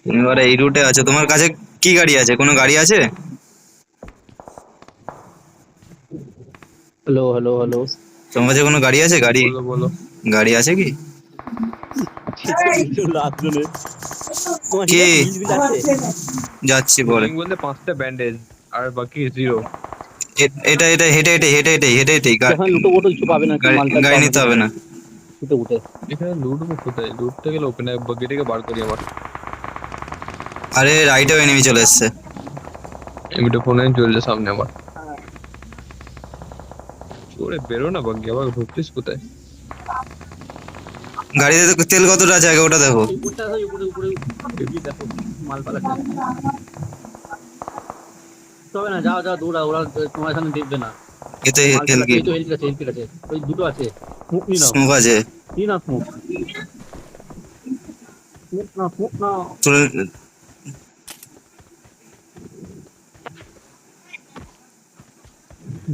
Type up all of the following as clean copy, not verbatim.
তুমি এবারে এই রুটে আছো, তোমার কাছে কি গাড়ি আছে? কোনো গাড়ি আছে? Hello hello hello. তোমার কাছে কোনো গাড়ি আছে? গাড়ি বলো বলো। গাড়ি আছে কি? রাত্রে তোমার কি? হিল আছে? যাচ্ছি পরে। বোলিং বলতে 5টা ব্যান্ডেজ আর বাকি 0। এটা এটা হেঁটে হেঁটে হেঁটে হেঁটে হেঁটে হেঁটেই এখন লুটো বোটো কিছু পাবে না, মালটা গাড়ি নিতে হবে না। উঠে উঠে এখানে লুটবো কোথায়? লুটতে গেলে ওপেন গেটে বার করি আবার। আরে রাইটেও এনিমি চলে এসছে। এমনিটা ফোনে চলছে সামনে আবার। ওরে বেরো না বাকি, আবার ঢুকছিস কোথায়? গাড়িতে তেল কতটা আছে আগে ওটা দেখো। উপরে উপরে উপরে দেখো মাল পালা তবে না, যাও যাও দৌড়া, ওরা তোমার এখানে দেখবে না। এতে মাল হেল পালা কি? এই তো হেলথ আছে, হেলথ আছে, ওই দুটো আছে। স্মোক নি নাও, স্মোক আছে। নি না স্মোক, স্মোক না, স্মোক না।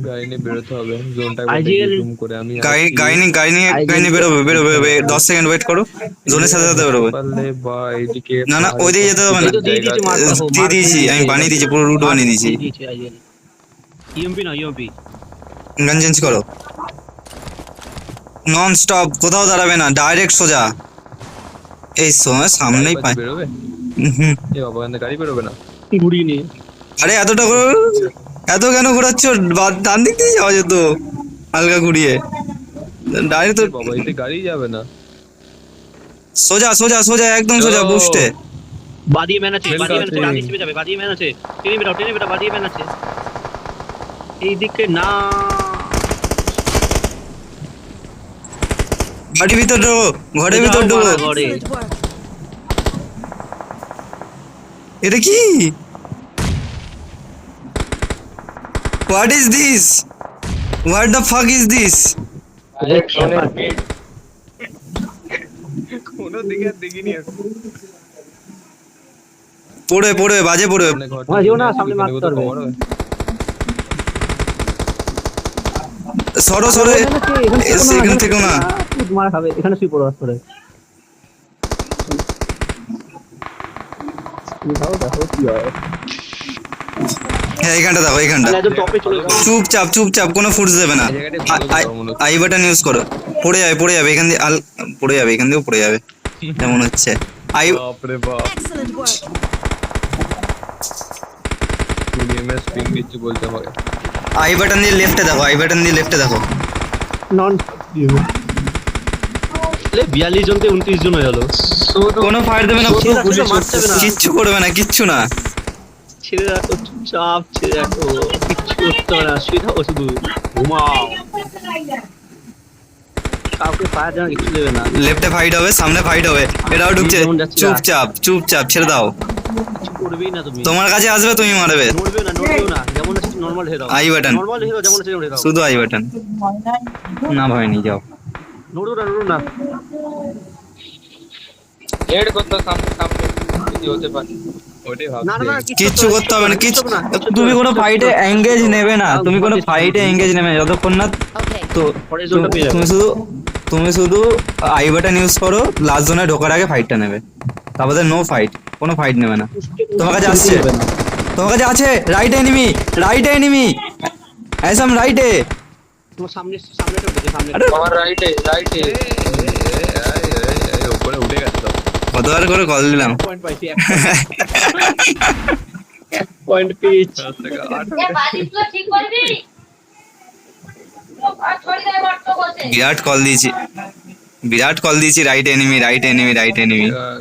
গাড়ি নিয়ে বেরোতে হবে জোনটা IGL জুম করে। আমি গাড়ি নিয়ে বেরোবে 10 সেকেন্ড ওয়েট করো। জোনের সাথে সাথে বেরোবে। পারলে বা এইদিকে না না ওইদিকে যেতে হবে না। এই তো দিয়ে দিয়েছে মার্ক, দেখো দিয়ে দিয়েছি আমি, বানিয়ে দিয়েছি, পুরো রুট বানিয়ে দিয়েছি। দিয়ে দিয়েছে IGL। ইএমপি না ইএমপি। গান চেঞ্জ করো। নন স্টপ, কোথাও দাঁড়াবে না, ডাইরেক্ট সোজা। এই সময় সামনেই পায়। বেরোবে। হুম। এ বাবা, এখানে গাড়ি বেরোবে না। ঘুরিয়ে নিয়ে আরে এত কেন ঘোরাচ্ছ? ডান দিক দিয়ে যাওয়া যেত হালকা ঘুরিয়ে। ডাইরেক্ট তো এ বাবা, এতে গাড়ি যাবে না। সোজা সোজা সোজা একদম সোজা বুস্টে। বাদিয়ে ম্যান আছে, Well বাদিয়ে ম্যান আছে, done. ডান দিকে যাবে, বাদিয়ে ম্যান আছে। টেনে বেটা বাদিয়ে ম্যান আছে। এই দিকে না, বাড়ির ভিতর ঢোকো, ঘরের ভিতর ঢোকো। ঘরে Excellent work. এটা কি? What is this? What the fuck is this? কোনো দিকে দেখিনি আমি। পড়ে বাজে পড়ে। সামনে ঘর ওখানে যেও না, থেকে সামনে মারতে কোথাও পারবে। cover হবে? সরো সরো, এখান থেকে না। মারা খাবে, এখানে শুয়ে পড়ো করে। দেখো কি হয়। হ্যাঁ এইখানটা দেখো, এইখানটা। একদম টপে চলে যাও। চুপচাপ চুপচাপ, কোনো ফুটস দেবে না। এই জায়গাটায় ভালো করো মনে হচ্ছে। আই বাটন ইউজ করো। পড়ে যাবে এখান দিয়ে, পড়ে যাবে, এখান দিয়েও পড়ে যাবে যেমন হচ্ছে। বাপরে বাপ, Excellent work. তুই এমএস পিং দিচ্ছি বলতে আমাকে। আই বাটন দিয়ে লেফটে দেখো, আই বাটন দিয়ে লেফটে দেখো। নন 42 জন থেকে 29 জন হয়ে গেল। কোনো ফায়ার দেবে না, ছেড়ে রাখো, মারতে হবে না। কিচ্ছু করবে না, কিচ্ছু না। ছেড়ে রাখো, চুপচাপ ছেড়ে রাখো, কিচ্ছু করতে হবে না, শুয়ে থাকো শুধু, ঘুমাও। কাউকে ফায়ার দেওয়া কিছু দেবে না, লেফটে ফাইট হবে, সামনে ফাইট হবে, এটাও ঢুকছে। যেমন যাচ্ছে না। চুপচাপ চুপচাপ ছেড়ে দাও। কিছু করবেই না তুমি। তোমার কাছে আসবে, তুমি মারবে। নড়বেও না, যেমন আছে normal Hero. I button, normal Hero যেমন আছে হেরো। শুধু আই বাটন। না ভয় নেই, যাও। নড়ো না। হেড করতে সামনে সামনে যদি হতে পারে ওটাই না না না, ভাবছি। কিচ্ছু করতে হবে না, কিচ্ছু। কিচ্ছু তুমি কোনো ফাইটে এঙ্গেজ নেবে না, তুমি কোনো আমাকে ফাইটে এঙ্গেজ নেবে না যতক্ষণ না। Okay. তো পরের জোনটা পেয়ে যাবে। তুমি শুধু আই বাটন ইউজ করো, লাস্ট জোনে ঢোকার আগে ফাইটটা নেবে। তারপরে নো ফাইট, কোনো ফাইট নেবে না। তোমার কাছে আসছে, তোমার কাছে আছে। রাইট এনিমি একদম রাইটে। তোমার সামনে সামনেটা দেখে, সামনে আমার রাইটে উপরে উঠে গেছে তো। কতবার করে কল দিলাম। পয়েন্ট পাইছি, এক পয়েন্ট পেয়েছি। ঠিক করবি বিরাট কল দিয়েছি। Right enemy. আহ,